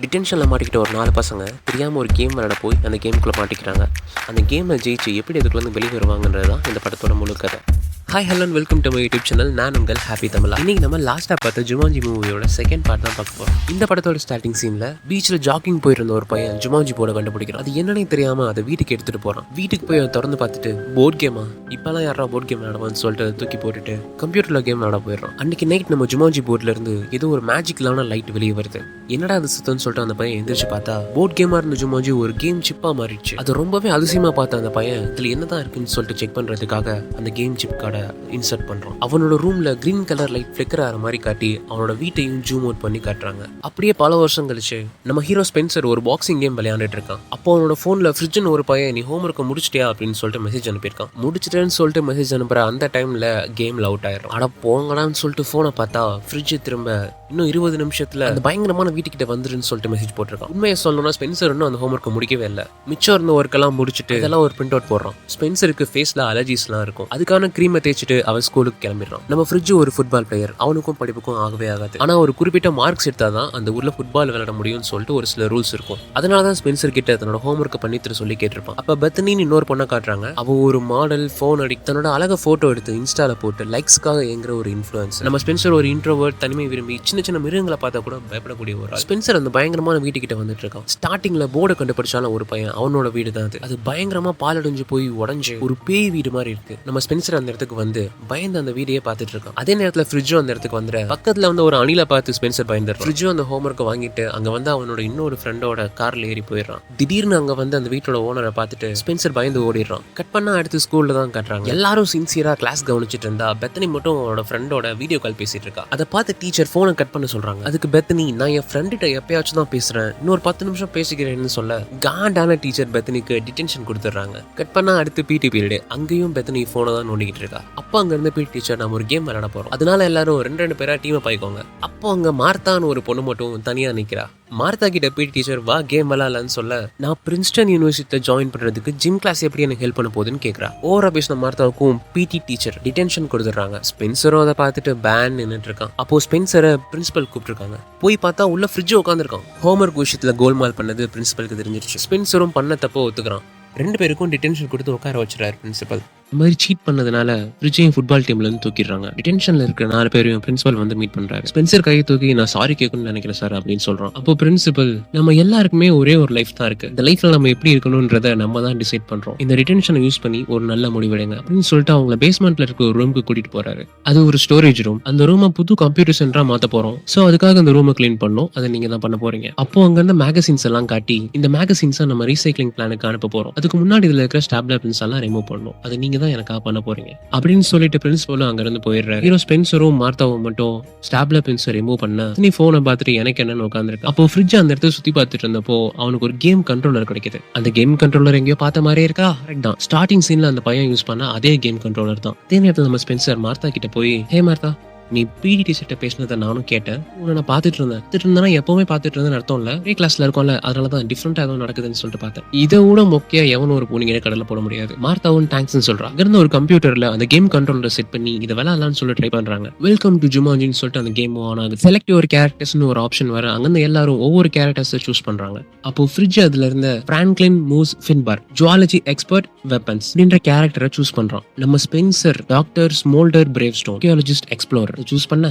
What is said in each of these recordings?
டிடென்ஷனில் மாட்டிக்கிட்ட ஒரு 4 பசங்க தெரியாமல் ஒரு கேம் விளையாட போய் அந்த கேமுக்குள்ளே மாட்டிக்கிறாங்க. அந்த கேமை ஜெயிச்சு எப்படி அதுக்குள்ளேருந்து வெளியே வருவாங்கன்றது தான் இந்த படத்தோட முழு கதை. Hi hello and welcome to my YouTube channel. நான் உங்கள் ஹாப்பி தமிழா. இன்னைக்கு நம்ம லாஸ்ட்டாக பார்த்த ஜுமான்ஜி மூவியோட செகண்ட் பார்ட் தான் பார்க்க போகிறோம். இந்த படத்தோட ஸ்டார்டிங் சீனில் பீச்சில் ஜாக்கிங் போயிருந்த ஒரு பையன் ஜுமான்ஜி போர்டை கண்டுபிடிக்கிறான். அது என்னன்னே தெரியாமல் அதை வீட்டுக்கு எடுத்துகிட்டு போகிறான். வீட்டுக்கு போய் திறந்து பார்த்துட்டு போர்ட் கேமா இப்போலாம் யாரா போர்ட் கேம் விளாடுவான்னு சொல்லிட்டு அதை தூக்கி போட்டுட்டு கம்ப்யூட்டரில் கேம் விளாட போயிடுறான். அன்றைக்கி நைட் நம்ம ஜுமான்ஜி போர்ட்லேருந்து ஏதோ ஒரு மேஜிக்கலான லைட் வெளியே வருது. என்னடா அது சுத்தம்னு சொல்லிட்டு அந்த பையன் எந்திரிச்சு பார்த்தா போர்ட் கேமாக இருந்த ஜுமான்ஜி ஒரு கேம் சிப்பாக மாறிடுச்சு. அது ரொம்பவே அதிசயமாக பார்த்த அந்த பையன் இதில் என்னதான் இருக்குன்னு சொல்லிட்டு செக் பண்ணுறதுக்காக அந்த கேம் சிப் கார்டை இன்சர்ட் பண்றான். அவனோட ரூம்ல கிரீன் கலர் லைட் ஃபிளிக்கர் ஆகிற மாதிரி காட்டி அவனோட வீட்டையும் ஜூம் அவுட் பண்ணி காட்டுறாங்க. அப்படியே பல வருஷம் கழிச்சு நம்ம ஹீரோ ஸ்பென்சர் ஒரு பாக்ஸிங் கேம் விளையாண்டுட்டு இருக்கான். அப்போ அவனோட போன்ல ஃப்ரிட்ஜ்னு ஒரு பையன் நீ ஹோம் ஒர்க்கை முடிச்சிட்டியா அப்படின்னு சொல்லிட்டு மெசேஜ் அனுப்பியிருக்கான். முடிச்சிட்டேன்னு சொல்லிட்டு மெசேஜ் அனுப்புற அந்த டைம்ல கேம்ல அவுட் ஆயிடும். அட போங்கடான்னு சொல்லிட்டு போனை பார்த்தா ஃப்ரிட்ஜ் திரும்ப இன்னும் 20 நிமிஷத்துல அந்த பயங்கரமான வீட்டுக்கிட்ட வந்துருன்னு சொல்லிட்டு மெசேஜ் போட்டிருக்கான். உண்மையை சொல்லணும்னா ஸ்பென்சர் இன்னும் அந்த ஹோம் ஒர்க்கை முடிக்கவே இல்லை. மிச்சம் இருந்த ஒர்க் எல்லாம் முடிச்சுட்டு இதெல்லாம் ஒரு பிரிண்ட் அவுட் போடுறான். ஸ்பென்சருக்கு ஃபேஸ்ல அலர்ஜிஸ்லாம் இருக்கும். அதுக்கான கிரீமை தேய்ச்சிட்டு அவன் ஸ்கூலுக்கு கிளம்பிடுறான். நம்ம ஃப்ரிட்ஜ் ஒரு ஃபுட்பால் பிளேயர், அவனுக்கும் படிப்புக்கும் ஆகவே ஆகாது. ஆனா ஒரு குறிப்பிட்ட மார்க்ஸ் எடுத்தாதான் அந்த ஊர்ல ஃபுட்பால் விளையாட முடியும்னு சொல்லிட்டு ஒரு சில ரூல்ஸ் இருக்கும். அதனாலதான் ஸ்பென்சர் கிட்ட தன்னோட ஹோம் ஒர்க்கை பண்ணி தர சொல்லி கேட்டிருப்பான். அப்ப பெத்தனின்னு இன்னொரு பொண்ணை காட்டுறாங்க. அவ ஒரு மாடல், போன் அடி தன்னோட அழக போட்டோ எடுத்து இன்ஸ்டால போட்டு லைக்ஸ்க்காக ஏங்குற ஒரு இன்ஃபுளுன்ஸ். நம்ம ஸ்பென்சர் ஒரு இன்ட்ரோவர்ட், தனிமை விரும்பி சின்ன சின்ன மிருகங்களை பார்த்தா கூட பயப்படக்கூடிய ஒரு ஆள். ஸ்பென்சர் அந்த பயங்கரமான வீட்டுக்கிட்ட வந்துட்டு இருக்கான். ஸ்டார்டிங்ல போர்டை கண்டுபிடிச்சாலும் ஒரு பையன் அவனோட வீடு தான் அது. அது பயங்கரமா பாலடைஞ்சு போய் உடஞ்சு ஒரு பேய் வீடு மாதிரி இருக்கு. நம்ம ஸ்பென்சர் அந்த இடத்துக்கு வந்து பயந்து அந்த வீடையே பார்த்துட்டு இருக்கான். அதே நேரத்துல ஃப்ரிட்ஜும் அந்த இடத்துக்கு வந்துற பக்கத்துல வந்து ஒரு அணிலை பார்த்து ஸ்பென்சர் பயந்துடுறான். ஃப்ரிட்ஜும் அந்த ஹோம் ஒர்க்கை வாங்கிட்டு அங்க வந்து அவனோட இன்னொரு ஃப்ரெண்டோட கார்ல ஏறி போயிடுறான். திடீர்னு அங்க வந்து அந்த வீட்டோட ஓனரை பார்த்துட்டு ஸ்பென்சர் பயந்து ஓடிடுறான். கட் பண்ணா அடுத்து ஸ்கூல்ல தான் காட்டுறாங்க. எல்லாரும் சின்சியரா கிளாஸ் கவனிச்சிட்டு இருந்தா பெத்தனி மட்டும் அவனோட ஃப்ரெண்டோட வீடியோ கால் பேசிட்டு இருக்கா. அதை பார்த்து டீச்சர் போனை கட் பண்ண சொல்றாங்க. அதுக்கு பெத்தனி நான் என் ஃப்ரெண்ட்ட எப்பயாச்சும் தான் பேசுறேன், இன்னொரு 10 நிமிஷம் பேசிக்கிறேன்னு சொல்ல காண்டான டீச்சர் பெத்தனிக்கு டிடென்ஷன் கொடுத்துட்றாங்க. கட் பண்ணா அடுத்து பிடி பீரியட். அங்கேயும் பெத்தனி போனை தான் நோண்டிக்கிட்டு இருக்கா. அப்போ அங்க இருந்து பிடி டீச்சர் நம்ம ஒரு கேம் விளையாட போறோம், அதனால எல்லாரும் 2 பேரா டீமை பாய்க்கோங்க. அப்போ அங்க மார்த்தான்னு ஒரு பொண்ணு மட்டும் தனியா நிக்கிறா. மார்த்தா கிட்ட பிடி டீச்சர் வா கேம் விளையாடலான்னு சொல்ல நான் பிரின்ஸ்டன் யூனிவர்சிட்டியில ஜாயின் பண்றதுக்கு ஜிம் கிளாஸ் எப்படி எனக்கு ஹெல்ப் பண்ண போகுதுன்னு கேட்கறா. ஓவரா பேசின மார்த்தாவுக்கும் பிடி டீச்சர் டிடென்ஷன் கொடுத்துட்றாங்க. ஸ்பென்சரும் அதை பார்த்துட்டு பேன் நின்றுட்டு இருக்கான். அப்போ ஸ்பென்சரை பிரின்சிபல் கூப்பிட்டுருக்காங்க. போய் பார்த்தா உள்ள ஃப்ரிட்ஜ் உட்காந்துருக்கான். ஹோம்ஒர்க் விஷயத்துல கோல்மால் பண்ணது பிரின்சிபலுக்கு தெரிஞ்சிருச்சு. ஸ்பென்சரும் பண்ண தப்ப ஒத்துக்கிறான். 2 பேருக்கும் டிடென்ஷன் கொடுத்து உட்கார வச்சுறாரு பிரின்சிபல். இந்த மாதிரி சீட் பண்ணதுனால ஃப்ரிட்ஜையும் ஃபுட்பால் டீம்ல இருந்து தூக்கிடுறாங்க. டிடென்ஷன்ல இருக்கிற 4 பேரையும் பிரின்சிபல் வந்து மீட் பண்றாரு. ஸ்பென்சர் கையை தூக்கி நான் சாரி கேட்கணும்னு நினைக்கிறேன் சார் அப்படின்னு சொல்றான். அப்போ பிரின்சிபல் நம்ம எல்லாருக்குமே ஒரே ஒரு லைஃப் தான் இருக்கு, இந்த லைஃப்ல நம்ம எப்படி இருக்கணும்ன்றத நம்ம தான் டிசைட் பண்றோம், இந்த டிடென்ஷனை யூஸ் பண்ணி ஒரு நல்ல முடிவெடுங்க அப்படின்னு சொல்லிட்டு அவங்களை பேஸ்மெண்ட்ல இருக்க ஒரு ரூமுக்கு கூட்டிட்டு போறாரு. அது ஒரு ஸ்டோரேஜ் ரூம். அந்த ரூமை புது கம்ப்யூட்டர் சென்டரா மாத்த போறோம். சோ அதுக்காக அந்த ரூமை கிளீன் பண்ணணும், அதை நீங்க தான் பண்ண போறீங்க. அப்போ அங்க இருந்த மேகசின்ஸ் எல்லாம் காட்டி இந்த மேகசின்ஸை நம்ம ரீசைக்ளிங் பிளானுக்கு அனுப்ப போறோம். அதுக்கு முன்னாடி இதுல இருக்கிற ஸ்டாப்லர் பிரிண்ட்ஸ் எல்லாம் ரிமூவ் பண்ணணும், அதை நீங்க தான் எனக்காக பண்ண போறீங்க அப்படின்னு சொல்லிட்டு பிரின்சிபலும் அங்க இருந்து போயிடுறாரு. ஹீரோ ஸ்பென்சரும் மார்த்தாவும் மட்டும் ஸ்டாப்லர் பிரிண்ட்ஸை ரிமூவ் பண்ண நீ போனை பார்த்துட்டு எனக்கு என்னன்னு உட்காந்துருக்கு. அப்போ ஃப்ரிட்ஜ் அந்த இடத்த சுத்தி பார்த்துட்டு இருந்தப்போ அவனுக்கு ஒரு கேம் கண்ட்ரோலர் கிடைக்குது. அந்த கேம் கண்ட்ரோலர் எங்கேயோ பார்த்த மாதிரியே இருக்கா. கரெக்ட் தான். ஸ்டார்டிங் சீன்ல அந்த பையன் யூஸ் பண்ண அதே கேம் கண்ட்ரோலர் தான். அதே நேரத்தில் நம்ம ஸ்பென்சர் மார்த்தா கிட்ட போய் ஹே மார்த்தா, நீ பிடி டீச்சர்ட்ட பேசினதை நானும் கேட்டேன், உன்னை நான் பார்த்துட்டு இருந்தேன் எப்பவுமே பார்த்துட்டு இருந்தேன்னு அர்த்தம் இல்லை, ஒரே கிளாஸ்ல இருக்கோம்ல அதனாலதான் டிஃப்ரெண்டா ஏதோ நடக்குதுன்னு சொல்லிட்டு பார்த்தேன். இதை விட முக்கிய எவனும் ஒரு பூனிங்க கடலை போட முடியாது. மார்த்தாவும் தேங்க்ஸ்னு சொல்றான். அங்கிருந்து ஒரு கம்ப்யூட்டர்ல அந்த கேம் கண்ட்ரோலர் செட் பண்ணி இதை விளையாடலாம்னு சொல்லி ட்ரை பண்றாங்க. வெல்கம் டு ஜுமான்ஜின்னு சொல்லிட்டு அந்த கேம் ஆன் ஆகுது. செலக்ட் ஒரு கேரக்டர்ஸ்னு ஒரு ஆப்ஷன் வர அங்கிருந்து எல்லாரும் ஒவ்வொரு கேரக்டர்ஸ் சூஸ் பண்றாங்க. அப்போ ஃப்ரிட்ஜ் அதுல இருந்த Franklin Moose Finbar zoology expert weapons அப்படின்ற கேரக்டரை சூஸ் பண்றான். நம்ம Spencer doctor Smolder Bravestone archaeologist explorer choose பண்ண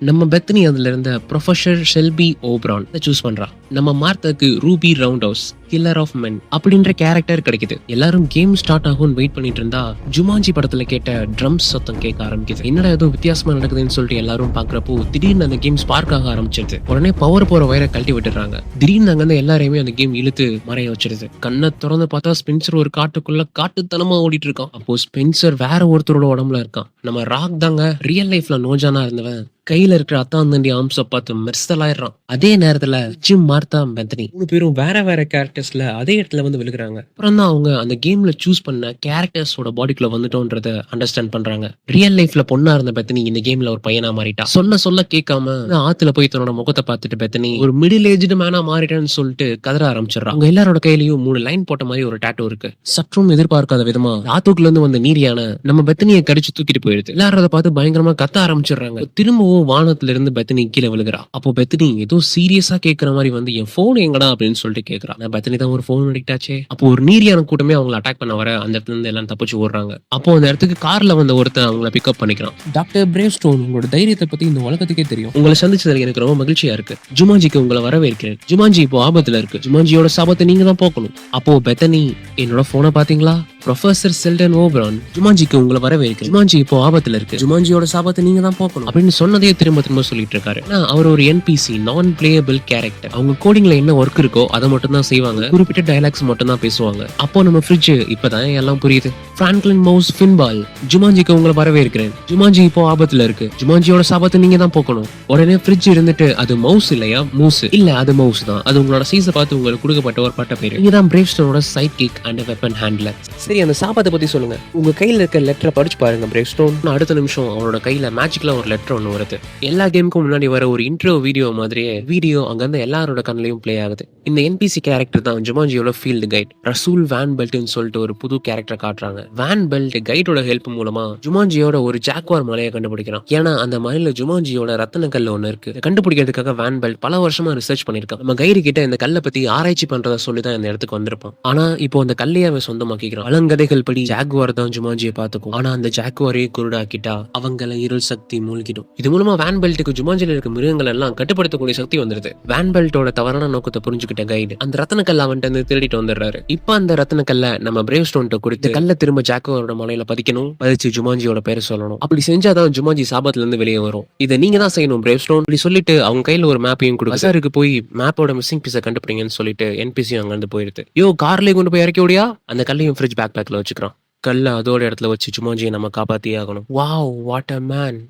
நம்ம பெத்தனி அதுல இருந்த ப்ரொஃபசர் ஷெல்பி ஓப்ரான் சூஸ் பண்றா. நம்ம மார்த்தாக்கு Ruby Roundhouse killer of men அப்படின்ற கேரக்டர் கிடைக்குது. எல்லாரும் கேம் ஸ்டார்ட் ஆகும்னு வெயிட் பண்ணிட்டு இருந்தா ஜுமான்ஜி படத்துல கேட்ட ட்ரம்ஸ் சத்தம் கேட்க ஆரம்பிக்குது. என்னடா ஏதோ வித்தியாசமா நடக்குதுன்னு சொல்லிட்டு எல்லாரும் பாக்குறப்போ திடீர்னு அந்த கேம் ஸ்பார்க் ஆக ஆரம்பிச்சிருது. உடனே பவர் போற வயரை கழட்டி விட்டுறாங்க. திடீர்னு அங்க இருந்து எல்லாரையுமே அந்த கேம் இழுத்து மறைய வச்சிருது. கண்ணை திறந்து பார்த்தா ஸ்பென்சர் ஒரு காட்டுக்குள்ள காட்டுத்தனமா ஓடிட்டு இருக்கான். அப்போ ஸ்பென்சர் வேற ஒருத்தரோட உடம்புல இருக்கான். நம்ம ராக் தாங்க ரியல் லைஃப்ல நோஜானா இருந்தவன் கையில இருக்கிற அத்தாந்தண்டி ஆம்ஸ பார்த்து மெர்சல் ஆயிடுறான். அதே நேரத்துல ஜிம், மார்த்தா, பெத்தனி 3 பேரும் வேற வேற கேரக்டர்ஸ் டெஸ்ட்ல அதே இடத்துல வந்து விழுகுறாங்க. அப்புறம் தான் அவங்க அந்த கேம்ல சூஸ் பண்ண கேரக்டர்ஸோட பாடிக்குள்ள வந்துட்டோன்றத அண்டர்ஸ்டாண்ட் பண்றாங்க. ரியல் லைஃப்ல பொண்ணா இருந்த பெத்தனி இந்த கேம்ல ஒரு பையனா மாறிட்டா. சொல்ல சொல்ல கேட்காம ஆத்துல போய் தன்னோட முகத்தை பார்த்துட்டு பெத்தனி ஒரு மிடில் ஏஜ்டு மேனா மாறிட்டான்னு சொல்லிட்டு கதற ஆரம்பிச்சிடறா. அவங்க எல்லாரோட கையிலயும் 3 லைன் போட்ட மாதிரி ஒரு டாட்டூ இருக்கு. சற்றும் எதிர்பார்க்காத விதமா ஆத்துக்குள்ள இருந்து வந்த நீரியான நம்ம பெத்தனியை கடிச்சு தூக்கிட்டு போயிடுது. எல்லாரும் அதை பார்த்து பயங்கரமா கத்த ஆரம்பிச்சிடுறாங்க. திரும்பவும் வானத்துல இருந்து பெத்தனி கீழே விழுகிறா. அப்போ பெத்தனி ஏதோ சீரியஸா கேட்கற மாதிரி வந்து என் போன் எங்கடா அப்படின்னு சொல்லிட்டு கேட்கறா. நான் பெத்தனி தான் ஒரு போன் அடிக்ட் ஆச்சே. அப்போ ஒரு நீரியான கூட்டமே அவங்களை அட்டாக் பண்ண வர அந்த இடத்துல இருந்து எல்லாம் தப்பிச்சு ஓடுறாங்க. அப்போ அந்த இடத்துக்கு கார்ல வந்த ஒருத்தன் அவங்கள பிக்கப் பண்ணிக்கிறான். டாக்டர் பிரேவ் ஸ்டோன், உங்களோட தைரியத்தை பத்தி இந்த உலகத்துக்கே தெரியும். உங்களை சந்திச்சதுல எனக்கு ரொம்ப மகிழ்ச்சியா இருக்கு. ஜுமான்ஜிக்கு உங்களை வரவேற்கிறேன். ஜுமான்ஜி இப்போ ஆபத்துல இருக்கு. ஜுமான்ஜியோட சாபத்தை நீங்க தான் போக்கணும். அப்போ பெத்தனி, என்னோட போனை பாத்தீங்களா? ப்ரொஃபசர் செல்டன் ஓப்ரான், ஜுமான்ஜிக்கு உங்களை வரவேற்கிறேன். ஜுமான்ஜி இப்போ ஆபத்துல இருக்கு. ஜுமான்ஜியோட சாபத்தை நீங்க தான் போக்கணும் அப்படின்னு சொன்னதே திரும்ப திரும்ப சொல்லிட்டு இருக்காரு. அவர் ஒரு என்பிசி, நான் பிளேயபிள் கேரக்டர். அவங்க கோடிங்ல என்ன ஒர்க் இருக்கோ அதை மட்டும் தான் செய்வாங்க. குறிப்பிட்ட டயலாக்ஸ் மட்டும் தான் பேசுவாங்க. அப்போ நம்ம ஃப்ரிட்ஜ் இப்பதான் எல்லாம் புரியுது. பிராங்க்லின் மவுஸ் ஃபின்பால், ஜுமான்ஜிக்கு உங்களை வரவேற்கிறேன். ஜுமான்ஜி இப்போ ஆபத்துல இருக்கு. ஜுமான்ஜியோட சாபத்தை நீங்க தான் போக்கணும். உடனே ஃப்ரிட்ஜ் இருந்துட்டு, அது மவுஸ் இல்லையா? மூஸ் இல்ல, அது மவுஸ் தான். அது உங்களோட சைஸை பார்த்து உங்களுக்கு கொடுக்கப்பட்ட ஒரு பட்ட பேரு. நீங்க தான் பிரேவ் ஸ்டோனோட sidekick and weapon handler. சரி, அந்த சாபத்தை பத்தி சொல்லுங்க. உங்க கையில இருக்க லெட்டரை படிச்சு பாருங்க பிரேவ் ஸ்டோன். அடுத்த நிமிஷம் அவனோட கையில மேஜிக்ல ஒரு லெட்டர் ஒன்று வருது. எல்லா கேமுக்கும் முன்னாடி வர ஒரு இன்ட்ரோ வீடியோ மாதிரியே வீடியோ அங்கிருந்து எல்லாரோட கண்ணிலையும் பிளே ஆகுது. இந்த என்பிசி கேரக்டர் தான் ஜுமான்ஜியோட ஃபீல்டு கைட் ரசூல் வேன் பெல்ட்னு சொல்லிட்டு ஒரு புது கேரக்டர் காட்டுறாங்க. வேன் பெல்ட் கைடோட ஹெல்ப் மூலமா ஜுமான்ஜியோட ஒரு ஜாக்வார் மலையை கண்டுபிடிக்கிறான். ஏன்னா அந்த மலையில ஜுமான்ஜியோட ரத்தன கல் ஒண்ணு இருக்கு. கண்டுபிடிக்கிறதுக்காக வேன் பெல்ட் பல வருஷமா ரிசர்ச் பண்ணிருக்கான். நம்ம கைடு கிட்ட இந்த கல்லை பத்தி ஆராய்ச்சி பண்றதா சொல்லிதான் இந்த இடத்துக்கு வந்திருப்பான். ஆனா இப்போ அந்த கல்லையை அவன் சொந்தமாக்கிக்கிறான். பழங்கதைகள் படி ஜாக்வார் தான் ஜுமான்ஜியை பார்த்துக்கும். ஆனா அந்த ஜாக்வாரே குருடாக்கிட்டா அவங்களை இருள் சக்தி மூழ்கிடும். இது மூலமா வேன் பெல்ட்டுக்கு ஜுமான்ஜில இருக்க மிருகங்கள் எல்லாம் கட்டுப்படுத்தக்கூடிய சக்தி வந்துருது. வேன் பெல்ட்டோட தவறான நோக்கத்தை புரிஞ்சுக்கிட்ட கைடு அந்த ரத்தன கல்ல அவன்ட்டு திருடிட்டு வந்துடுறாரு. இப்ப அந்த ரத்தன கல்ல நம்ம பிரேவ் ஸ்டோன்ட்ட கொடுத்து கல்ல திரும்ப ஜாக்வாரோட மலையில பதிக்கணும். பதிச்சு ஜுமான்ஜியோட பேரை சொல்லணும். அப்படி செஞ்சாதான் ஜுமான்ஜி சாபத்துல இருந்து வெளியே வரும். இதை நீங்க தான் செய்யணும் பிரேவ் ஸ்டோன். அப்படி சொல்லிட்டு அவங்க கையில ஒரு மேப்பையும் கொடுத்து பசாருக்கு போய் மேப்போட மிஸ்ஸிங் பீஸை கண்டுபிடிங்கன்னு சொல்லிட்டு என்பிசி அங்க இருந்து போயிடுது. யோ, கார்லயே கொண்டு போய் இறக்கி விடியா? அந்த கல்லையும் ஃப்ரிட்ஜ் பேக் பேக்ல வச்சுக்கிறான். கல்ல அதோட இடத்துல வச்சு ஜுமான்ஜியை நம்ம காப்பாத்தியே ஆகணும். Wow, what a man.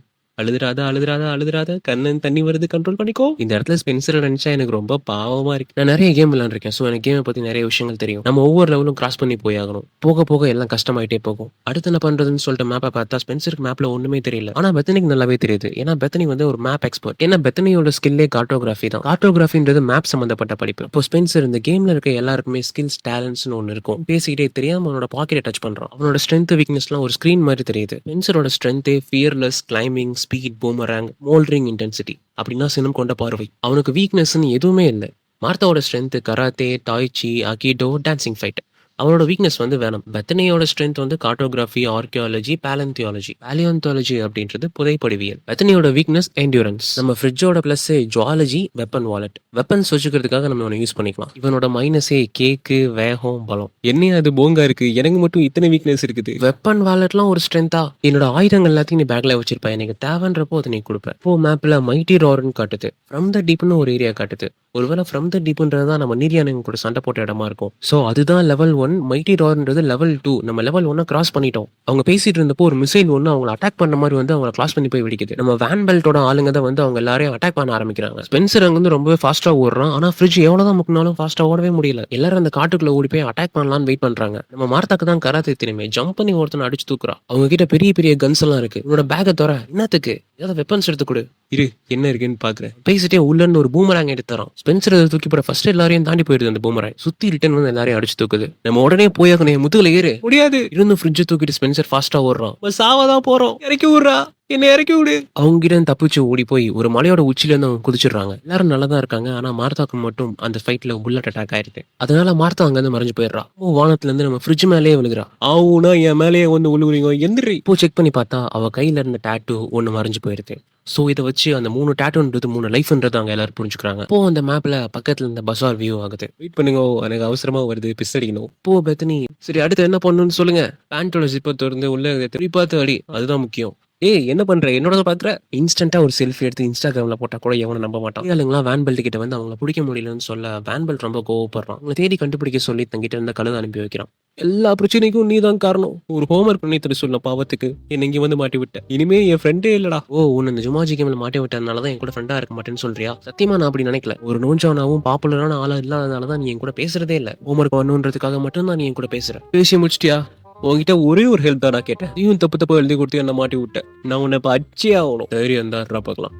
அழுதுராத கண்ணன் தண்ணி வருது, கண்ட்ரோல் பண்ணிக்கோ. இந்த இடத்துல ஸ்பென்சரை நினைச்சா எனக்கு ரொம்ப பாவமா இருக்கு. நான் நிறைய கேம் விளையாண்டுருக்கேன். ஸோ எனக்கு கேமை பத்தி நிறைய விஷயங்கள் தெரியும். நம்ம ஒவ்வொரு லெவலும் கிராஸ் பண்ணி போய் ஆகணும். போக போக எல்லாம் கஷ்டமாயிட்டே போகும். அடுத்து என்ன பண்றதுன்னு சொல்லிட்டு மேப்பை பார்த்தா ஸ்பென்சருக்கு மேப்ல ஒண்ணுமே தெரியல. ஆனா பெத்தனிக்கு நல்லாவே தெரியுது. ஏன்னா பெத்தனி வந்து ஒரு மேப் எக்ஸ்பர்ட். ஏன்னா பெத்தனியோட ஸ்கில்லே கார்டோகிராஃபி தான். கார்டோகிராஃபின்றது மேப் சம்பந்தப்பட்ட படிப்பு. இப்போ ஸ்பென்சர் இந்த கேம்ல இருக்க எல்லாருக்குமே ஸ்கில்ஸ், டேலண்ட்ஸ்னு ஒன்று இருக்கும். பேசிக்கிட்டே தெரியாம அவனோட பாக்கெட்டை டச் பண்றான். அவனோட ஸ்ட்ரென்த், வீக்னஸ்லாம் ஒரு ஸ்கிரீன் மாதிரி தெரியுது. ஸ்பென்சரோட ஸ்ட்ரென்த்தே fearless climbing, speed, boomerang, smoldering intensity அப்படின்னா சினம் கொண்ட பார்வை. அவனுக்கு வீக்னஸ்ன்னு எதுவுமே இல்லை. மார்த்தாவோட strength karate, tai chi, aikido, dancing fight. அவனோட வீக்னஸ் வந்து வேணும். பெத்தனியோட ஸ்ட்ரென்த் வந்து கார்டோகிராஃபி, ஆர்கியாலஜி, பேலியோந்தாலஜி அப்படின்றது புதைப்படிவியல். பெத்தனியோட வீக்னஸ் என்டியூரன்ஸ். நம்ம ஃப்ரிட்ஜோட plus zoology, weapon valet. Weapons வச்சுக்கிறதுக்காக நம்ம இவனை யூஸ் பண்ணிக்கலாம். இவனோட மைனஸே கேக்கு, வேகம், பலம். என்ன அது போங்கா இருக்கு, எனக்கு மட்டும் இத்தனை வீக்னஸ் இருக்குது. வெப்பன் வாலெட்லாம் ஒரு ஸ்ட்ரென்த்தா? என்னோட ஆயுதங்கள் எல்லாத்தையும் நீ பேக்ல வச்சிருப்பேன். எனக்கு தேவைன்றப்போ அதை நீ கொடுப்பேன். இப்போ மேப்ல மைட்டி ரார்னு காட்டுது. ஃப்ரம் த டீப்னு ஒரு ஏரியா காட்டுது. ஒருவேளை ஃப்ரம் த டீப்ன்றது தான் நம்ம நீரியானங்க கூட சண்டை போட்ட இடமா இருக்கும். ஸோ அதுதான் லெவல் 1. Mighty ரார்ன்றது level 2. நம்ம லெவல் 1 கிராஸ் பண்ணிட்டோம். அவங்க பேசிட்டு இருந்தப்போ ஒரு மிசைல் ஒன்று அவங்களை அட்டாக் பண்ண மாதிரி வந்து அவங்க கிராஸ் பண்ணி போய் வெடிக்குது. நம்ம வேன் பெல்ட்டோட ஆளுங்க தான் வந்து அவங்க எல்லாரையும் அட்டாக் பண்ண ஆரம்பிக்கிறாங்க. ஸ்பென்சர் அங்க வந்து ரொம்பவே ஃபாஸ்டா ஓடுறான். ஆனா ஃப்ரிட்ஜ் எவ்வளவுதான் முக்கினாலும் ஃபாஸ்டா ஓடவே முடியல. எல்லாரும் அந்த காட்டுக்குள்ள ஓடி போய் அட்டாக் பண்ணலாம்னு வெயிட் பண்றாங்க. நம்ம மார்த்தாக்கு தான் கராத்தே தெரியுமே, ஜம்ப் பண்ணி ஒருத்தனை அடிச்சு தூக்குறா. அவங்க கிட்ட பெரிய பெரிய கன்ஸ் எல்லாம் இருக்கு. உன்னோட பேக்கை தர என்னத்துக்கு? ஏதாவது வெப்பன்ஸ் எடுத்து கொடு. இரு, என்ன இருக்குன்னு பாக்குறேன். பேசிட்டே உள்ள இருந்து ஒரு பூமராங் எடுத்து தரோம். ஸ்பென்சர் அதை தூக்கி போட ஃபர்ஸ்ட் எல்லாரையும் தாண்டி போயிடுது. அந்த பூமராங் சுத்தி ரிட்டர்ன் வந்து எல்லாரையும் அடிச்சு தூக்குது. நம்ம உடனே போய் முதுகுல ஏறு. முடியாது. இருந்து ஃப்ரிட்ஜ் தூக்கிட்டு ஸ்பென்சர் ஃபாஸ்டா ஓடுறான். சாவதான் போறோம், இறக்கி விடுறா, என்ன இறக்கி விடு. அவங்க கிட்ட தப்பிச்சு ஓடி போய் ஒரு மலையோட உச்சில இருந்து அவங்க குதிச்சிடுறாங்க. எல்லாரும் நல்லதான் இருக்காங்க. ஆனா மார்த்தாக்கு மட்டும் அந்த ஃபைட்ல புல்லட் அட்டாக் ஆயிருக்கு. அதனால மார்த்தா அங்க இருந்து மறைஞ்சு போயிடுறா. வானத்துல இருந்து நம்ம ஃப்ரிட்ஜ் மேலேயே விழுகிறா. ஆவுனா என் மேலேயே வந்து விழுகுறீங்க, எந்திரி. இப்போ செக் பண்ணி பார்த்தா அவ கையில இருந்த டாட்டூ ஒன்னு மறைஞ்சு போயிருக்கு. ஸோ இதை வச்சு அந்த 3 டேட்டூன்றது 3 லைஃப்ன்றது அவங்க எல்லாரும் புரிஞ்சுக்கிறாங்க. இப்போ அந்த மேப்ல பக்கத்துல இந்த பசார் வியூ ஆகுது. வெயிட் பண்ணுங்க, எனக்கு அவசரமா வருது, பிஸ் அடிக்கணும். இப்போ பெத்தனி, சரி அடுத்து என்ன பண்ணணும்னு சொல்லுங்க. பேண்டோட ஜிப்பை திறந்து உள்ள திருப்பி பார்த்து அடி, அதுதான் முக்கியம். ஏய் என்ன பண்ற என்னோட பாக்குற இன்ஸ்டன்ட்டா ஒரு செல்ஃபி எடுத்து இன்ஸ்டாகிராம்ல போட்டா கூட எவனும் நம்ப மாட்டான். ஆளுங்களா வேன் பெல்ட் கிட்ட வந்து அவங்கள பிடிக்க முடியலன்னு சொல்ல வேன் பெல்ட் ரொம்ப கோவப்படுறான். அவங்களை தேடி கண்டுபிடிக்க சொல்லி தங்கிட்ட இருந்த கழுதை அனுப்பி வைக்கிறான். எல்லா பிரச்சனைக்கும் நீ தான் காரணம். ஒரு ஹோம்ஒர்க் பண்ணி தர சொன்ன பாவத்துக்கு என்ன இங்க வந்து மாட்டி விட்ட. இனிமே என் ஃப்ரெண்டே இல்லடா. ஓ உன்னை இந்த ஜுமாஜி கேம்ல மாட்டி விட்டதுனாலதான் என் கூட ஃப்ரெண்டா இருக்க மாட்டேன்னு சொல்றியா? சத்தியமா நான் அப்படி நினைக்கல. ஒரு நோஞ்சானாவும் பாப்புலரான ஆளா இல்லாதனாலதான் நீ என் கூட பேசுறதே இல்ல. ஹோம்ஒர்க் பண்ணுன்றதுக்காக மட்டும் தான் நீ என் கூட பேசுற. பேசி முடிச்சிட்டியா? உங்ககிட்ட ஒரே ஒரு ஹெல்ப் தான் நான் கேட்டேன். நீயும் தப்பு தப்பா எழுதி கொடுத்து என்ன மாட்டி விட்டேன். நான் உன்னை இப்ப அச்சே ஆகணும். தைரியம் தான் பார்க்கலாம்.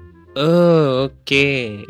ஓகே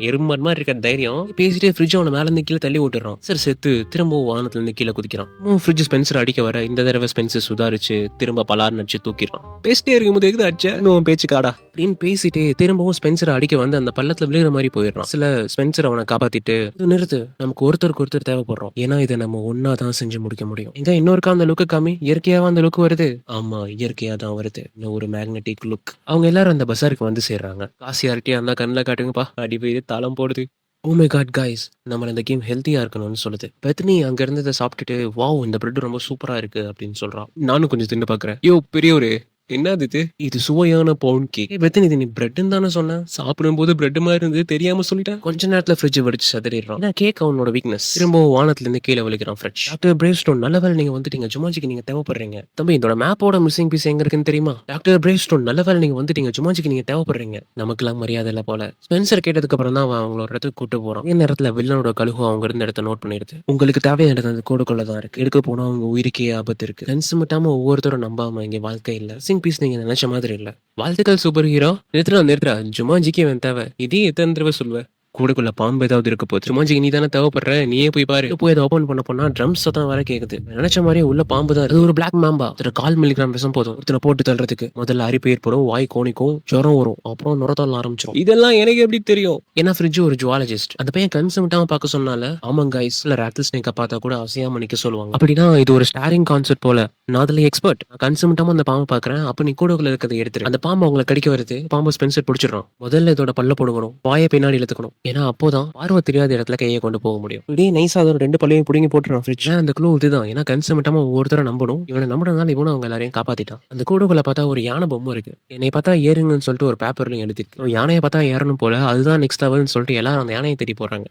எறும்பர் மாதிரி இருக்க தைரியம் பேசிட்டே ஃப்ரிட்ஜ் அவனை மேல இருந்து கீழே தள்ளி விட்டுறான். சரி செத்து திரும்பவும் வானத்துல இருந்து கீழே குதிக்கிறான். ஃப்ரிட்ஜ் ஸ்பென்சர் அடிக்க வர இந்த தடவை ஸ்பென்சர் சுதாரிச்சு திரும்ப பலார் நடிச்சு தூக்கிடுறான். பேசிட்டே இருக்கும்போது எது அடிச்ச இன்னும் பேச்சு காடா அப்படின்னு பேசிட்டு திரும்பவும் ஸ்பென்சர் அடிக்க வந்து அந்த பள்ளத்துல விழுகிற மாதிரி போயிடுறான். சில ஸ்பென்சர் அவனை காப்பாத்திட்டு நிறுத்து, நமக்கு ஒருத்தருக்கு ஒருத்தர் தேவைப்படுறோம். ஏன்னா இதை நம்ம ஒன்னா தான் செஞ்சு முடிக்க முடியும். எங்க இன்னொருக்கா அந்த லுக்கு காமி. இயற்கையாவா அந்த லுக்கு வருது? ஆமா இயற்கையா தான் வருது. இன்னும் ஒரு மேக்னெட்டிக் லுக். அவங்க எல்லாரும் அந்த பஸாருக்கு வந்து சேர்றாங்க. காசியாரிட்டி அந்த கண்ணில் காட்டுங்கப்பா அடி போய் தளம் போடுது. ஓ மை காட் கைஸ், நம்ம இந்த கேம் ஹெல்த்தியா இருக்கணும்னு சொல்லுது. பெத்னி அங்க இருந்ததை சாப்பிட்டுட்டு வாவ் இந்த பிரெட் ரொம்ப சூப்பரா இருக்கு அப்படின்னு சொல்றான். நானும் கொஞ்சம் தின்னு பாக்குறேன். யோ பெரியவரு என்னது இது சுவையான பவுன் கேக். பெத்தனி இது நீ பிரெட்னு தானே சொன்னேன். சாப்பிடும் போது பிரெட் மாதிரி இருந்து தெரியாம சொல்லிட்டேன். கொஞ்ச நேரத்துல ஃப்ரிட்ஜ் வெடிச்சு சதறிடுறான். கேக் அவனோட வீக்னஸ். திரும்ப வானத்துல இருந்து கீழே விழுகிறான் ஃப்ரிட்ஜ். டாக்டர் பிரேவ்ஸ்டோன் நல்ல வேலை நீங்க வந்துட்டீங்க. ஜுமாஜிக்கு நீங்க தேவைப்படுறீங்க. தம்பி இதோட மேப்போட மிஸ்ஸிங் பீஸ் எங்க இருக்குன்னு தெரியுமா? டாக்டர் பிரேவ்ஸ்டோன் நல்ல வேலை நீங்க வந்துட்டீங்க. ஜுமாஜிக்கு நீங்க தேவைப்படுறீங்க. நமக்குலாம் மரியாதை இல்ல போல. ஸ்பென்சர் கேட்டதுக்கு அப்புறம் தான் அவன் அவங்களோட இடத்துக்கு கூட்டு போறான். இந்த நேரத்துல வில்லனோட கழுகு அவங்க இருந்த இடத்த நோட் பண்ணிடுது. உங்களுக்கு தேவையானது அந்த கோடுக்குள்ள தான் இருக்கு. எடுக்க போனா அவங்க உயிருக்கே ஆபத்து இருக்கு. லென்ஸ் மட்டும் ஒவ்வொருத்தரும் நம்பாம இங்க வாழ்க்கை இல்ல. பீஸ் நீங்க நினைச்ச மாதிரி இல்ல. வாழ்த்துக்கள் சூப்பர் ஹீரோ. நிறுத்துறா ஜுமாஜிக்கு அவன் தேவை. இதே எத்தனை தடவை சொல்லுவேன். கூடக்குள்ள பாம்பு ஏதாவது இருக்க போது. ஜுமாஜிக்கு நீ தானே தேவைப்படுற, நீயே போய் பாரு. போய் அதை ஓபன் பண்ண போனா ட்ரம்ஸ் சத்தம் வர கேக்குது. நினைச்ச மாதிரியே உள்ள பாம்பு தான். அது ஒரு பிளாக் மேம்பா. ஒரு 1/4 மில்லிகிராம் விஷம் போதும் ஒருத்தனை போட்டு தள்ளுறதுக்கு. முதல்ல அரிப்பு ஏற்படும், வாய் கோணிக்கும், ஜுரம் வரும், அப்புறம் நுரத்தள்ள ஆரம்பிச்சிடும். இதெல்லாம் எனக்கு எப்படி தெரியும்? ஏன்னா ஃப்ரிட்ஜ் ஒரு ஜுவாலஜிஸ்ட். அந்த பையன் கன்சம்ட்டாம பார்க்க சொன்னால ஆமாம் கைஸ் இல்ல ராட்டில் ஸ்னேக்கை பார்த்தா கூட அசையாம நிக்க சொல்லுவாங்க. அப்படின்னா இது ஒரு ஸ்டாரிங் கான்செப்ட் போல. நான் அதுல எக்ஸ்பர்ட். கன்சம்ட்டாம அந்த பாம்பை பாக்குறேன். அப்ப நீ கூடக்குள்ள இருக்கிறத எடுத்துரு. அந்த பாம்பு அவங்களை கடிக்க வருது. பாம்பு ஸ்பென்சர் பிடிச்சிடறான். முதல்ல இதோட பல்ல போடுக்கணும், வாயை பின்னாடி இழுத்துக்கணும். ஏன்னா அப்போதான் பார்வை தெரியாத இடத்துல கையை கொண்டு போக முடியும். இப்படியே நைஸா அதோட 2 பல்லையும் புடுங்கி போட்டுறான் ஃப்ரிட்ஜ். அந்த க்ளூ இதுதான். ஏன்னா கன்சம்ட்டாம ஒவ்வொருத்தரை நம்பணும். இவனை நம்பினதால இவனும் அவங்க எல்லாரையும் காப்பாத்திட்டான். அந்த கூடுக்குள்ள பார்த்தா ஒரு யானை பொம்மை இருக்கு. என்னை பார்த்தா ஏறுங்கன்னு சொல்லிட்டு ஒரு பேப்பர்லயும் எழுதிருக்கு. யானையை பார்த்தா ஏறணும் போல, அதுதான் நெக்ஸ்ட் லெவல்னு சொல்லிட்டு எல்லாரும் அந்த யானையை தேடி போறாங்க.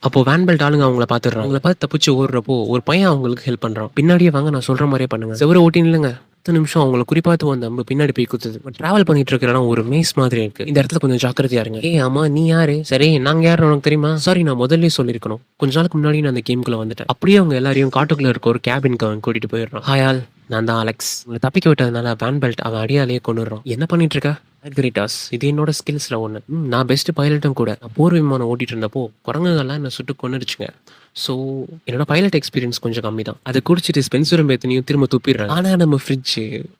அப்போ வேன் பெல்ட் ஆளுங்க அவங்கள பாத்துறாங்க. அவங்கள பார்த்து தப்பிச்சு ஓடுறப்போ ஒரு பையன் அவங்களுக்கு ஹெல்ப் பண்றான். பின்னாடியே வாங்க நான் சொல்ற மாதிரியே பண்ணுங்க. செவர ஓட்டின்னு இல்லைங்க. 10 நிமிஷம் அவங்களை குறிப்பாத்து வந்த அம்பு பின்னாடி போய் குத்துது. டிராவல் பண்ணிட்டு இருக்கிற இடம் ஒரு மேஸ் மாதிரி இருக்கு. இந்த இடத்துல கொஞ்சம் ஜாக்கிரதையா இருங்க. ஏய் ஆமா நீ யாரு? சரி நாங்க யாரு உனக்கு தெரியுமா? சாரி நான் முதல்ல சொல்லிருக்கணும். கொஞ்ச நாளுக்கு முன்னாடி நான் அந்த கேமுக்குள்ள வந்துட்டேன். அப்படியே அவங்க எல்லாரையும் காட்டுக்குள்ள இருக்க ஒரு கேபினுக்கு அவன் கூட்டிட்டு போயிடுறான். ஹாயால் நான் தான் அலெக்ஸ். உங்களை தப்பிக்க விட்டதுனால வேன் பெல்ட் அவன் அடியாலேயே கொண்டுறான். என்ன பண்ணிட்டு இருக்க? மார்கரிட்டாஸ் இது என்னோட ஸ்கில்ஸ்ல ஒன்று. நான் பெஸ்ட் பைலட்டும் கூட. நான் போர் விமானம் ஓட்டிட்டு இருந்தப்போ குரங்குகள்லாம் என்ன சுட்டு கொண்டுடுச்சுங்க. ஸோ என்னோட பைலட் எக்ஸ்பீரியன்ஸ் கொஞ்சம் கம்மி தான். அதை குடிச்சிட்டு ஸ்பென்சரும் பேத்தனையும் திரும்ப துப்பிடுறாங்க. ஆனால் நம்ம ஃப்ரிட்ஜ்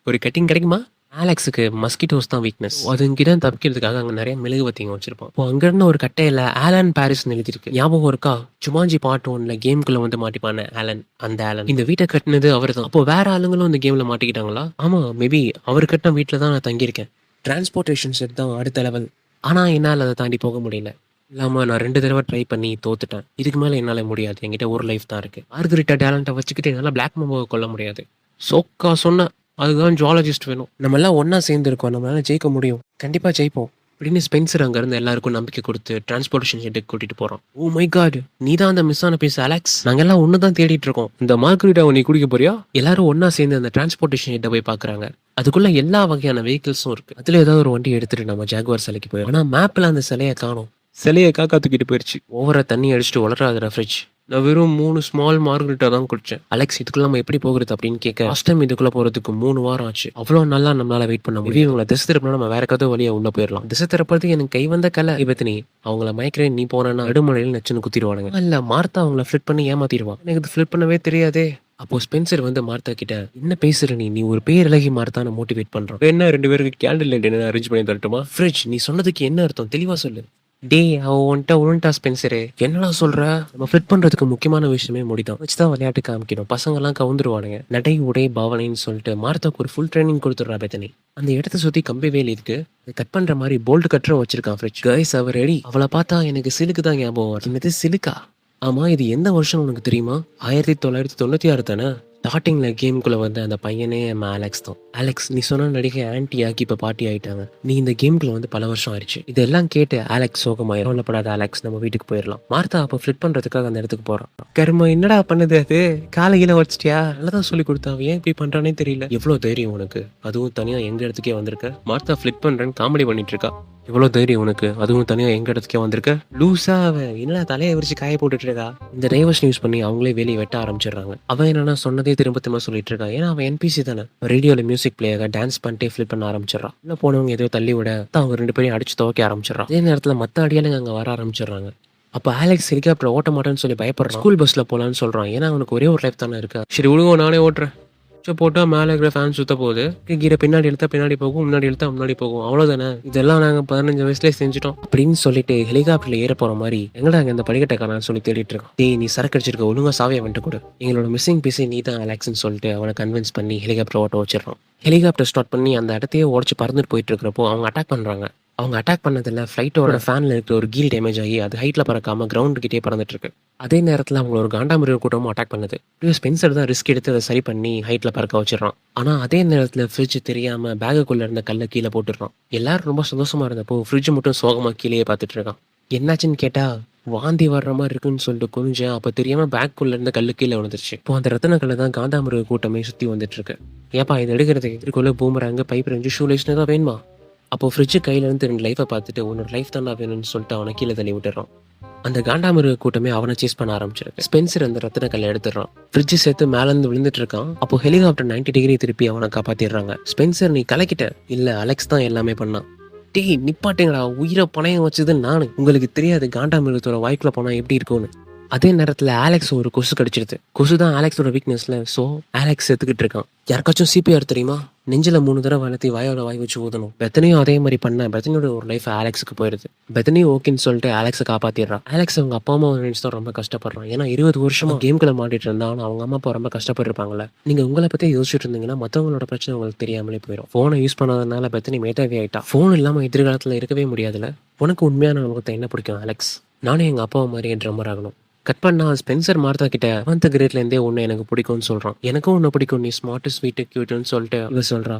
ஒரு கட்டிங் கிடைக்குமா? ஆலெக்ஸுக்கு மஸ்கிட்டோஸ் தான் வீக்னஸ். அதுங்கிட்ட தப்பிக்கிறதுக்காக அங்கே நிறைய மெழுகுவத்திங்க வச்சிருப்போம். இப்போ அங்கிருந்த ஒரு கட்டையில ஆலன் பாரிஸ் எழுதிருக்கு. ஞாபகம் இருக்கா? ஜுமான்ஜி பார்ட் 1ல கேம்குள்ள வந்து மாட்டிப்பான ஆலன். அந்த ஆலன் இந்த வீட்டை கட்டினது அவர் தான். அப்போ வேற ஆளுங்களும் இந்த கேம்ல மாட்டிக்கிட்டாங்களா? ஆமா மேபி அவர் கட்டின வீட்டில் தான் நான் தங்கியிருக்கேன். டிரான்ஸ்போர்ட்டேஷன் செட் தான் அடுத்த லெவல். ஆனால் என்னால் அதை தாண்டி போக முடியல. இல்லாமல் நான் 2 தடவை ட்ரை பண்ணி தோத்துட்டேன். இதுக்கு மேலே என்னால் முடியாது. என்கிட்ட ஒரு லைஃப் தான் இருக்கு. மார்கரிட்டா டேலண்ட்டை வச்சுக்கிட்டு என்னால் பிளாக் மேம்போவை கொல்ல முடியாது. சோக்கா சொன்ன அதுதான் ஜுவாலஜிஸ்ட் வேணும். நம்ம எல்லாம் ஒன்னா சேர்ந்து இருக்கோம். நம்மளால ஜெயிக்க முடியும். கண்டிப்பா ஜெயிப்போம் அப்படின்னு ஸ்பென்சர் அங்க இருந்து எல்லாருக்கும் நம்பிக்கை கொடுத்து டிரான்ஸ்போர்ட்டேஷன் ஷெட்டுக்கு கூட்டிட்டு போறோம். ஓ மை காட் நீ தான் அந்த மிஸ் ஆன பீஸ் அலெக்ஸ். நாங்க எல்லாம் ஒன்னு தான் தேடிட்டு இருக்கோம். இந்த மார்கரிட்டாவை நீ குடிக்க போறியா? எல்லாரும் ஒன்னா சேர்ந்து அந்த டிரான்ஸ்போர்ட்டேஷன் ஷெட்டை போய் பாக்குறாங்க. அதுக்குள்ள எல்லா வகையான வெஹிக்கிள்ஸும் இருக்கு. அதுல ஏதாவது ஒரு வண்டி எடுத்துட்டு நம்ம ஜாகுவார் சிலைக்கு போயிடும். ஆனா மேப்ல அந்த சிலையை காணும். சிலையை காக்கா தூக்கிட்டு போயிடுச்சு. ஓவரா தண்ணி அடிச்சுட்டு வளராதுற ஃப்ரிட்ஜ். நான் வெறும் 3 ஸ்மால் மார்கரிட்டா தான் குடிச்சேன். அலெக்ஸ் இதுக்குள்ள நம்ம எப்படி போகிறது அப்படின்னு கேட்க லாஸ்ட் டைம் இதுக்குள்ள போறதுக்கு 3 வாரம் ஆச்சு. அவ்வளோ நல்லா நம்மளால வெயிட் பண்ண முடியும். இவங்களை திசை திருப்பினா நம்ம வேற கதை வழியா உள்ள போயிடலாம். திசை திறப்பது எனக்கு கை வந்த கலை. இவத்தினி அவங்கள மைக்ரேன் நீ போனா அடுமலையில் நச்சுன்னு குத்திடுவானுங்க. இல்ல மார்த்தா அவங்கள ஃபிளிட் பண்ணி ஏமாத்திடுவான். எனக்கு இது ஃபிளிட் பண்ணவே தெரியாதே. அப்போ ஸ்பென்சர் வந்து மார்த்தா கிட்ட என்ன பேசுற நீ ஒரு பேரழகி மார்த்தான மோட்டிவேட் பண்றான். என்ன 2 பேருக்கு கேண்டில் லைட் என்ன அரேஞ்ச் பண்ணி தரட்டுமா? ஃப்ரிட்ஜ் நீ சொன்னதுக்கு என்ன அர்த்தம் தெளிவா சொல்லு. டே அவன்கிட்ட உன்ட்டா ஸ்பென்சரு என்னடா சொல்ற? நம்ம ஃபிட் பண்றதுக்கு முக்கியமான விஷயமே முடிதான் வச்சுதான் விளையாட்டு காமிக்கணும். பசங்க எல்லாம் கவுந்துருவானுங்க. நடை உடை பாவனைன்னு சொல்லிட்டு மார்த்தாக்கு ஒரு ஃபுல் ட்ரைனிங் கொடுத்துடுறா பெத்தனி. அந்த இடத்த சுத்தி கம்பி வேலி இருக்கு. கட் பண்ற மாதிரி போல்ட் கட்டரும் வச்சிருக்கான் ஃப்ரிட்ஜ். கைஸ் அவர் ரெடி. அவளை பார்த்தா எனக்கு சிலுக்கு தான் ஞாபகம் வருது. சிலுக்கா? ஆமா இது எந்த வருஷம் உனக்கு தெரியுமா? 1996 தானே. ஸ்டார்டிங்கில் கேம்குள்ளே வந்து அந்த பையனே நம்ம அலெக்ஸ் தான். அலெக்ஸ், நீ சொன்ன நடிகை ஆன்ட்டி ஆக்கி இப்போ பாட்டி ஆகிட்டாங்க. நீ இந்த கேம்குள்ளே வந்து பல வருஷம் ஆயிடுச்சு. இதெல்லாம் கேட்டு அலெக்ஸ் சோகமாயிரும். கவலைப்படாத அலெக்ஸ், நம்ம வீட்டுக்கு போயிடலாம். மார்த்தா அப்போ ஃப்ளிட் பண்ணுறதுக்காக அந்த இடத்துக்கு போகிறான். கரும, என்னடா பண்ணுது அது? காலையில வச்சிட்டியா? நல்லா தான் சொல்லி கொடுத்தான். ஏன் இப்படி பண்ணுறானே தெரியல. எவ்வளோ தைரியம் உனக்கு, அதுவும் தனியாக எங்கள் இடத்துக்கே வந்திருக்க. மார்த்தா ஃப்ளிட் பண்ணுறேன்னு காமெடி பண்ணிட்டு இருக்கா. எவ்வளோ தைரியம் உனக்கு, அதுவும் தனியாக எங்கள் இடத்துக்கே வந்திருக்க. லூஸா அவன் என்னடா தலையை விரிச்சு காய போட்டுட்டு இருக்கா. இந்த டைவர்ஷன் யூஸ் பண்ணி அவங்களே வேலையை வெட்ட ஆரம்பிச்சிடுறாங்க. அவன் என்னன்னா சொன்னதே திரும்ப திரும்ப சொல்லிட்டு இருக்கா. ஏன்னா அவன் என்பிசி தானே. ரேடியோல மியூசிக் பிளேயர் டான்ஸ் பண்ணிட்டே ஃபிளிப் பண்ண ஆரம்பிச்சிடறான். உள்ள போனவங்க ஏதோ தள்ளி விட அவங்க 2 பேரையும் அடிச்சு துவைக்க ஆரம்பிச்சிடறான். அதே நேரத்தில் மற்ற அடியாளுங்க அங்கே வர ஆரம்பிச்சிடுறாங்க. அப்போ அலெக்ஸ் ஹெலிகாப்டர் ஓட்ட மாட்டேன்னு சொல்லி பயப்படுறான். ஸ்கூல் பஸ்ல போலான்னு சொல்றான். ஏன்னா அவனுக்கு ஒரே ஒரு லைஃப் தானே இருக்கா. சரி விடுங்க, நானே ஓட்டுறேன். போட்டா மேலே இருக்கிற ஃபேன் சுத்த போகுது. கீரை பின்னாடி இழுத்தா பின்னாடி போகும், முன்னாடி இழுத்தா முன்னாடி போகும். அவ்வளோதானே. இதெல்லாம் நாங்கள் 15 வயசுலேயே செஞ்சுட்டோம் அப்படின்னு சொல்லிட்டு ஹெலிகாப்டர்ல ஏற போற மாதிரி எங்கடா அங்கே இந்த படிக்கட்டக்காரன்னு சொல்லி தேடிட்டு இருக்கான். டேய், நீ சரக்கு அடிச்சிருக்க, ஒழுங்கா சாவியை வந்துட்டு கொடு. எங்களோட மிஸ்ஸிங் பீஸை நீ தான் அலெக்ஸ்ன்னு சொல்லிட்டு அவனை கன்வின்ஸ் பண்ணி ஹெலிகாப்டர் ஓட்ட வச்சிடறான். ஹெலிகாப்டர் ஸ்டார்ட் பண்ணி அந்த இடத்தையே உடச்சு பறந்துட்டு போயிட்டு இருக்கிறப்போ அவங்க அட்டாக் பண்றாங்க. அவங்க அட்டாக் பண்ணதில்ல, ஃப்ளைட்டோட ஃபேனில் இருக்கிற ஒரு கீல் டேமேஜ் ஆகி அது ஹைட்டில் பறக்காம கிரவுண்டு கிட்டே பறந்துட்டு இருக்கு. அதே நேரத்தில் அவங்கள ஒரு காண்டாமிருக கூட்டமும் அட்டாக் பண்ணுது. ஸ்பென்சர் தான் ரிஸ்க் எடுத்து அதை சரி பண்ணி ஹைட்டில் பறக்க வச்சிடறான். ஆனால் அதே நேரத்தில் ஃப்ரிட்ஜ் தெரியாம பேகுக்குள்ளே இருந்த கல்லை கீழே போட்டுடுறான். எல்லாரும் ரொம்ப சந்தோஷமா இருந்தப்போ ஃப்ரிட்ஜ் மட்டும் சோகமாக கீழே பார்த்துட்டு இருக்கான். என்னாச்சுன்னு கேட்டா, வாந்தி வர்ற மாதிரி இருக்குன்னு சொல்லிட்டு கொஞ்சம் அப்போ தெரியாம பேக்குள்ள இருந்த கல்லு கீழே விழுந்துருச்சு. இப்போ அந்த ரத்தன கல்லை தான் காண்டாமிருக கூட்டமே சுற்றி வந்துட்டு இருக்கு. ஏப்பா இது எடுக்கிறதுக்கு இதுக்குள்ள பூமராங்க பைப் ரெஞ்சு ஷூலேஸ்னு தான் வேணுமா? அப்போ ஃப்ரிட்ஜு கையிலேருந்து 2 லைஃபை பார்த்துட்டு உன்னோட லைஃப் தான் வேணும்னு சொல்லிட்டு அவனை கீழே தள்ளி விட்டுறான். அந்த காண்டாமிருக கூட்டமே அவனை சேஸ் பண்ண ஆரம்பிச்சிருக்கு. ஸ்பென்சர் அந்த ரத்தின கல்லை எடுத்துடுறான். ஃப்ரிட்ஜ் சேர்த்து மேலேருந்து விழுந்துட்டு இருக்கான். அப்போ ஹெலிகாப்டர் 90 டிகிரி திருப்பி அவனை காப்பாத்திடுறாங்க. ஸ்பென்சர், நீ கலக்கிட்ட. இல்ல, அலெக்ஸ் தான் எல்லாமே பண்ணான். டேய் நிப்பாட்டுங்கடா, உயிரை பணையம் வச்சது நானு. உங்களுக்கு தெரியாது காண்டாமிருகத்தோட வாய்க்குள்ள போனா எப்படி இருக்கும்னு. அதே நேரத்தில் அலெக்ஸ் ஒரு கொசு கடிச்சிருது. கொசு தான் அலெக்ஸோட வீக்னஸ்ல. ஸோ அலெக்ஸ் செத்துக்கிட்டு இருக்கான். யாருக்காச்சும் சிபிஆர் தெரியுமா? நெஞ்சில் 3 தடவை வளர்த்தி வாயோட வாய் வச்சு ஊதணும். பெத்தனையும் அதே மாதிரி பண்ண பெத்தனியோட ஒரு லைஃப் அலெக்ஸுக்கு போயிடுது. பெத்தனையும் ஓகேன்னு சொல்லிட்டு அலெக்ஸை காப்பாத்திடுறான். அலெக்ஸ் அவங்க அப்பா அம்மா நினைச்சு தான் ரொம்ப கஷ்டப்படுறான். ஏன்னா 20 வருஷமா கேம்குள்ள மாட்டிட்டு இருந்தா அவங்க அம்மா அப்பா ரொம்ப கஷ்டப்பட்டிருப்பாங்கல்ல. நீங்க உங்களை பத்தி யோசிச்சுட்டு இருந்தீங்கன்னா மற்றவங்களோட பிரச்சனை உங்களுக்கு தெரியாமலே போயிடும். போனை யூஸ் பண்ணாதனால பெத்தனி மேதாவி ஆயிட்டா. போன் இல்லாம எதிர்காலத்துல இருக்கவே முடியாதுல்ல. உனக்கு உண்மையான உலகத்தை என்ன பிடிக்கும் அலெக்ஸ்? நானும் எங்க அப்பா மாதிரி ட்ரம்மர் ஆகணும். கட் பண்ணா ஸ்பென்சர் மார்த்தா கிட்ட 7th கிரேட்லேருந்தே ஒன்று எனக்கு பிடிக்கும்னு சொல்கிறான். எனக்கும் ஒன்று பிடிக்கும், நீ ஸ்மார்ட்டு ஸ்வீட்டு க்யூட்டுன்னு சொல்லிட்டு இவ சொல்கிறா.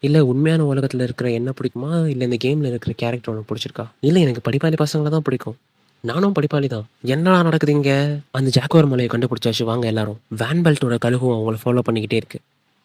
இல்லை, உண்மையான உலகத்தில் இருக்கிற என்ன பிடிக்குமா, இல்லை இந்த கேமில் இருக்கிற கேரக்டர் உனக்கு பிடிச்சிருக்கா? இல்லை, எனக்கு படிப்பாளி பசங்களை தான் பிடிக்கும். நானும் படிப்பாளி தான். என்னடா நடக்குது இங்கே? அந்த ஜாக்குவார் மலையை கண்டுபிடிச்சாச்சு, வாங்க எல்லாரும். வேன் பெல்ட்டோட கழுகும் அவங்கள ஃபாலோ பண்ணிக்கிட்டே இருக்கு.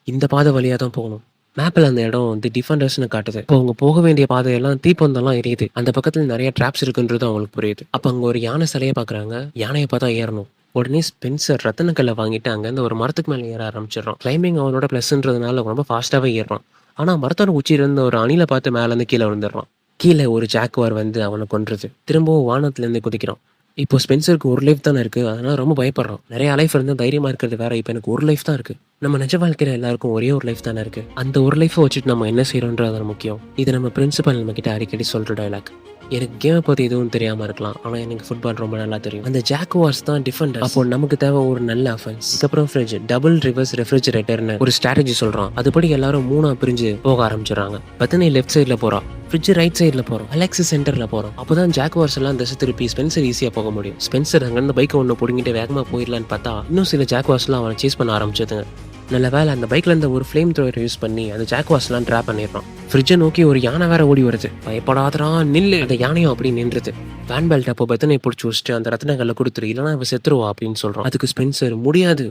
இந்த பாதை வழியாக தான் போகணும். மேப்பில் அந்த இடம் வந்து டிஃபெண்டர்ஸ்னு காட்டுது. இப்போ அவங்க போக வேண்டிய பாதையெல்லாம் தீப்பந்தெல்லாம் எரியுது. அந்த பக்கத்தில் நிறைய ட்ராப்ஸ் இருக்குன்றது அவங்களுக்கு புரியுது. அப்போ அங்கே ஒரு யானை சிலையை பார்க்குறாங்க. யானையை பார்த்தா ஏறணும். உடனே ஸ்பென்சர் ரத்தனக்கல்லை வாங்கிட்டு அங்கேருந்து ஒரு மரத்துக்கு மேலே ஏற ஆரம்பிச்சிடறான். கிளைம்பிங் அவனோட ப்ளஸ்ன்றதுனால ரொம்ப ஃபாஸ்ட்டாகவே ஏறான். ஆனால் மரத்தோட உச்சியிலிருந்து ஒரு அணிலை பார்த்து மேலேருந்து கீழே விழுந்துடுறான். கீழே ஒரு ஜாக்குவார் வந்து அவனை கொன்றுது. திரும்பவும் வானத்துலேருந்து குதிக்கிறான். இப்போ ஸ்பென்சருக்கு ஒரு லைஃப் தானே இருக்கு, அதனால ரொம்ப பயப்படுறான். நிறைய லைஃப் இருந்தால் தைரியமா இருக்கிறது வேற. இப்போ எனக்கு ஒரு லைஃப் தான் இருக்கு. நம்ம நிஜ வாழ்க்கையில எல்லாருக்கும் ஒரே ஒரு லைஃப் தானே இருக்கு. அந்த ஒரு லைஃபை வச்சுட்டு நம்ம என்ன செய்யறோன்றது முக்கியம். இது நம்ம பிரின்சிபல் நம்ம கிட்ட அடிக்கடி சொல்ற டயலாக். எனக்கு கேமை பற்றி எதுவும் தெரியாமல் இருக்கலாம், ஆனால் எனக்கு ஃபுட்பால் ரொம்ப நல்லா தெரியும். அந்த ஜாக்குவார்ஸ் தான் டிஃபெண்டர். அப்போ நமக்கு தேவை ஒரு நல்ல அஃபென்ஸ். அதுக்கப்புறம் ஃப்ரிட்ஜ் டபுள் ரிவர்ஸ் ரெஃப்ரிஜரேட்டர்னு ஒரு ஸ்ட்ராட்டஜி சொல்கிறான். அதுபடி எல்லாரும் 3 பிரிஞ்சு போக ஆரம்பிச்சிடறாங்க. பத்தனை லெஃப்ட் சைடில் போகிறான், ஃப்ரிட்ஜ் ரைட் சைடில் போகிறோம், அலெக்ஸ் சென்டரில் போகிறோம். அப்போ தான் ஜாக்குவார்ஸ் எல்லாம் திசை திருப்பி ஸ்பென்சர் ஈஸியாக போக முடியும். ஸ்பென்சர் அங்கேருந்து பைக்கை ஒன்று பிடிங்கிட்டு வேகமாக போயிடலான்னு பார்த்தா இன்னும் சில ஜாக்குவார்ஸ்லாம் அவனை சேஸ் பண்ண ஆரம்பிச்சதுங்க. நல்ல வேலை அந்த பைக்ல இருந்த ஒரு ஃப்ளேம் த்ரோயரை யூஸ் பண்ணி அந்த ஜாக்குவார்ஸ்லாம் ட்ராப் பண்ணிடுறான். ஃப்ரிட்ஜை நோக்கி ஒரு யானை வேற ஓடி வருது. பயப்படாதரா நில்லு. அந்த யானையும் அப்படி நின்றுது. வேன் பெல்ட் அப்போ பெத்தனை பிடிச்சி வச்சுட்டு அந்த ரத்னக்கல்லை கொடுத்துரு, இல்லைனா இவ செத்துருவா அப்படின்னு சொல்றான். அதுக்கு ஸ்பென்சர் முடியாது,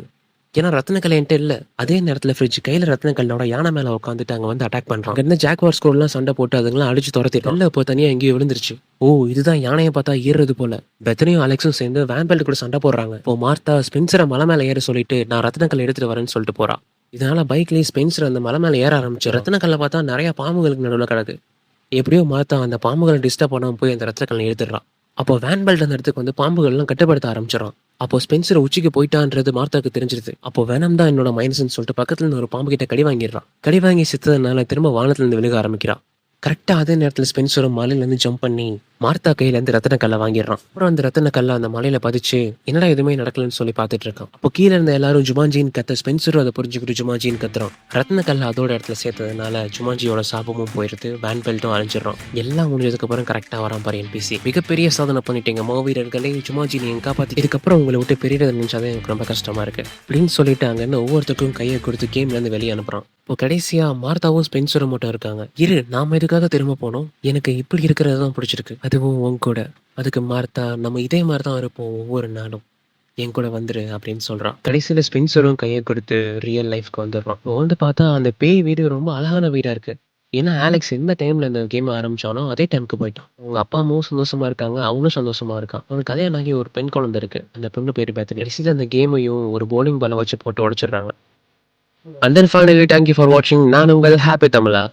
ஏன்னா ரத்னக்கல் என்கிட்ட இல்லை. அதே நேரத்தில் ஃப்ரிட்ஜ் கையில் ரத்னக்கல்லோட யானை மேலே உட்காந்துட்டு அங்கே வந்து அட்டாக் பண்ணுறான். அங்கே இருந்த ஜாக்குவார்ஸ் கூடலாம் சண்டை போட்டு அதுங்களாம் அடிச்சு துரத்திட்டு இல்லை இப்போ தனியாக எங்கேயோ விழுந்துருச்சு. ஓ, இதுதான் யானையை பார்த்தா ஏறுறது போல. பெத்தனையும் அலெக்ஸும் சேர்ந்து வேன் பெல்ட் கூட சண்டை போடுறாங்க. இப்போ மார்த்தா ஸ்பென்சரை மலை மேலே ஏற சொல்லிட்டு நான் ரத்னக்கல் எடுத்துட்டு வரேன்னு சொல்லிட்டு போறா. இதனால பைக்லேயே ஸ்பென்சர் அந்த மலை மேலே ஏற ஆரம்பிச்சு. ரத்னக்கல்லை பார்த்தா நிறைய பாம்புகளுக்கு நடுவில் கிடக்கு. எப்படியோ மார்த்தா அந்த பாம்புகளை டிஸ்டர்ப் பண்ணாமல் போய் அந்த ரத்னக்கல்லை எடுத்துடுறான். அப்போ வேன் பெல்ட் அந்த இடத்துக்கு வந்து பாம்புகள்லாம் கட்டுப்படுத்த ஆரம்பிச்சிடறான். அப்போ ஸ்பென்சர் உச்சிக்கு போயிட்டான்றது மார்த்தாக்கு தெரிஞ்சிருது. அப்போ வேனம் தான் என்னோட மைனஸ்ன்னு சொல்லிட்டு பக்கத்துல இருந்து ஒரு பாம்பு கிட்ட கடி வாங்கிடுறான். கடி வாங்கி செத்ததுனால திரும்ப வானத்துல இருந்து விழுக ஆரம்பிக்கிறான். கரெக்டாக அதே நேரத்தில் ஸ்பென்சரும் மலையிலேருந்து ஜம்ப் பண்ணி மார்த்தா கையிலேருந்து ரத்தின கல்லை வாங்கிடுறான். அப்புறம் அந்த ரத்தின கல்லை அந்த மலையில பதிச்சு என்னடா எதுவுமே நடக்கலன்னு சொல்லி பார்த்துட்டு இருக்கான். அப்போ கீழே இருந்த எல்லாரும் ஜுமான்ஜின்னு கத்த ஸ்பென்சரும் அதை புரிஞ்சுக்கிட்டு ஜுமான்ஜின்னு கத்துறான். ரத்தின கல்லை அதோட இடத்துல சேர்த்ததுனால ஜுமான்ஜியோட சாபமும் போயிருது, வேன் பெல்ட்டும் அழிஞ்சிடறான். எல்லாம் முடிஞ்சதுக்கு அப்புறம் கரெக்டாக வரான் பாரு NPC. மிகப்பெரிய சாதனை பண்ணிட்டீங்க மாவீரர்களே, ஜுமான்ஜி நீங்க காப்பாத்தி இதுக்கப்புறம் உங்களை விட்டு பெரியதை நினைச்சாதான் எனக்கு ரொம்ப கஷ்டமா இருக்கு அப்படின்னு சொல்லிட்டு அங்கன்னு ஒவ்வொருத்தருக்கும் கையை கொடுத்து கேம்ல இருந்து வெளியே அனுப்புறான். இப்போ கடைசியா மார்த்தாவும் ஸ்பென்சரும் மட்டும் இருக்காங்க. இரு, நாம எதுக்காக திரும்ப போனோம், எனக்கு இப்படி இருக்கிறது தான் பிடிச்சிருக்கு, அதுவும் உன் கூட. அதுக்கு மார்த்தா, நம்ம இதே மாதிரி தான் இருப்போம் ஒவ்வொரு நாளும், என் கூட வந்துரு அப்படின்னு சொல்றான். கடைசியில ஸ்பென்சரும் கையை கொடுத்து ரியல் லைஃப்க்கு வந்துடுறான். இப்போ வந்து பார்த்தா அந்த பேய் வீடு ரொம்ப அழகான வீடா இருக்கு. ஏன்னா ஆலெக்ஸ் எந்த டைம்ல இந்த கேம் ஆரம்பிச்சானோ அதே டைமுக்கு போயிட்டான். அவங்க அப்பா அம்மாவும் சந்தோஷமா இருக்காங்க, அவனும் சந்தோஷமா இருக்கான். அவனுக்கு கல்யாணம் ஆகி ஒரு பெண் குழந்தை இருக்கு. அந்த பெண்ணு பேரு பேத்து. கடைசியில அந்த கேமையும் ஒரு போலிங் பாலை வச்சு போட்டு உடைச்சிடுறாங்க. And then finally, thank you for watching. நான் உங்கள் ஹாப்பி தமிழா.